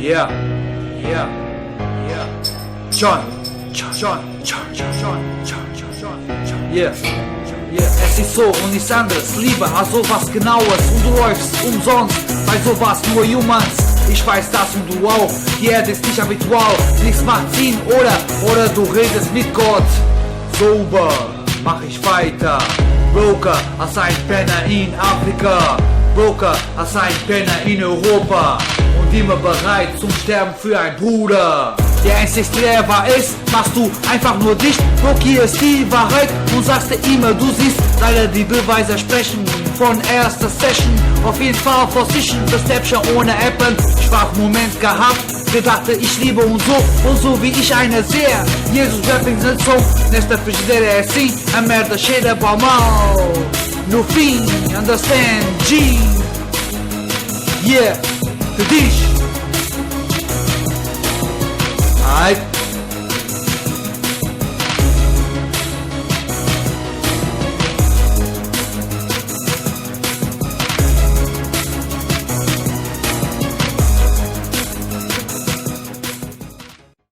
Yeah, yeah, yeah. John, yeah, yeah. Es ist so und nichts anderes, Liebe, also was Genaues. Und du läufst umsonst, bei sowas nur Humans. Ich weiß das und du auch, die Erde ist nicht habitual. Nichts macht Sinn, oder du redest mit Gott. Sober, mach ich weiter. Broker als ein Penner in Afrika, Broker als ein Penner in Europa und immer bereit zum Sterben für einen Bruder. Der einzigste, der wahr ist, machst du einfach nur dich, blockierst die Wahrheit und sagst dir immer, du siehst. Leider die Beweise sprechen von erster Session, auf jeden Fall Position, Perception ohne Appen. Schwachmoment gehabt, gedachte ich liebe und so wie ich einer sehe. Jesus rapping sind so, nesta frigideira é assim, a merda cheira para o mal. No fim, understand, G. Yeah, für dich. Alright.